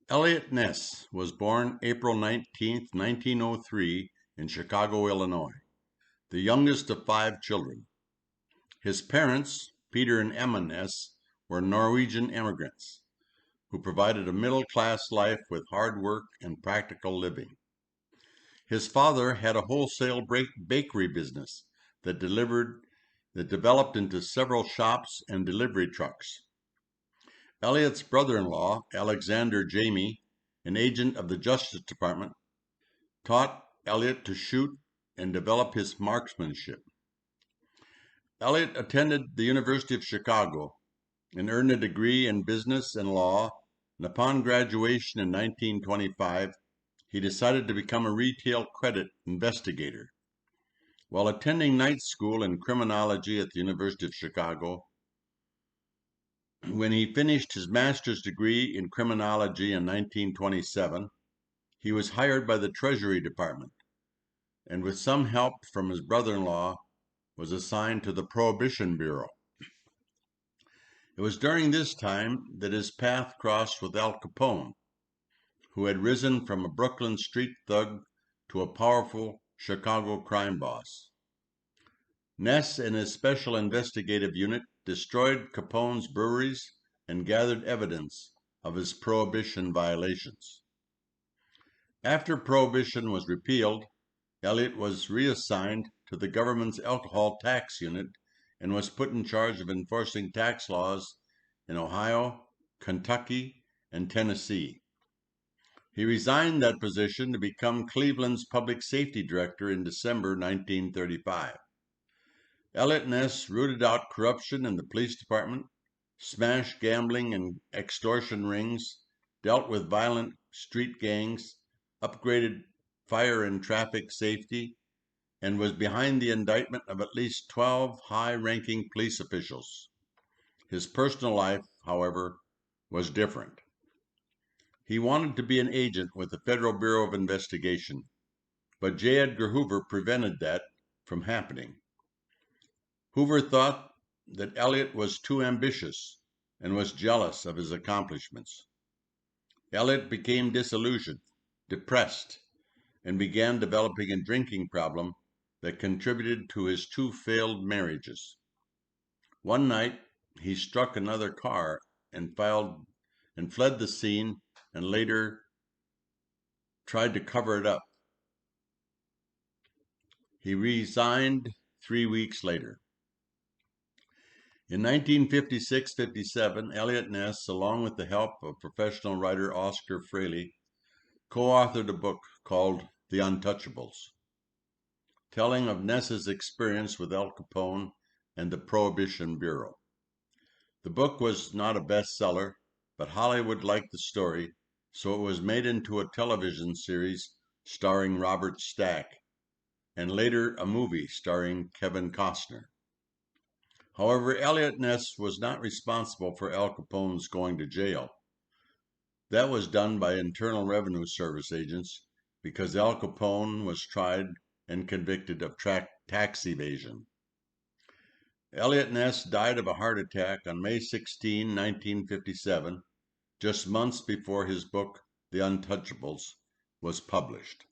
Eliot Ness was born April 19, 1903, in Chicago, Illinois, the youngest of five children. His parents, Peter and Emma Ness, were Norwegian immigrants who provided a middle-class life with hard work and practical living. His father had a wholesale bakery business that developed into several shops and delivery trucks. Eliot's brother-in-law, Alexander Jamie, an agent of the Justice Department, taught Eliot to shoot and develop his marksmanship. Eliot attended the University of Chicago and earned a degree in business and law, and upon graduation in 1925, he decided to become a retail credit investigator. While attending night school in criminology at the University of Chicago, when he finished his master's degree in criminology in 1927, he was hired by the Treasury Department, and with some help from his brother-in-law, was assigned to the Prohibition Bureau. It was during this time that his path crossed with Al Capone, who had risen from a Brooklyn street thug to a powerful Chicago crime boss. Ness and his special investigative unit destroyed Capone's breweries and gathered evidence of his prohibition violations. After prohibition was repealed, Eliot was reassigned to the government's alcohol tax unit and was put in charge of enforcing tax laws in Ohio, Kentucky, and Tennessee. He resigned that position to become Cleveland's public safety director in December 1935. Eliot Ness rooted out corruption in the police department, smashed gambling and extortion rings, dealt with violent street gangs, upgraded fire and traffic safety, and was behind the indictment of at least 12 high-ranking police officials. His personal life, however, was different. He wanted to be an agent with the Federal Bureau of Investigation, but J. Edgar Hoover prevented that from happening. Hoover thought that Eliot was too ambitious and was jealous of his accomplishments. Eliot became disillusioned, depressed, and began developing a drinking problem that contributed to his two failed marriages. One night, he struck another car and fled the scene, and later tried to cover it up. He resigned 3 weeks later. In 1956-57, Eliot Ness, along with the help of professional writer Oscar Fraley, co-authored a book called The Untouchables, telling of Ness's experience with Al Capone and the Prohibition Bureau. The book was not a bestseller, but Hollywood liked the story, so it was made into a television series starring Robert Stack, and later a movie starring Kevin Costner. However, Eliot Ness was not responsible for Al Capone's going to jail. That was done by Internal Revenue Service agents because Al Capone was tried and convicted of tax evasion. Eliot Ness died of a heart attack on May 16, 1957, just months before his book, The Untouchables, was published.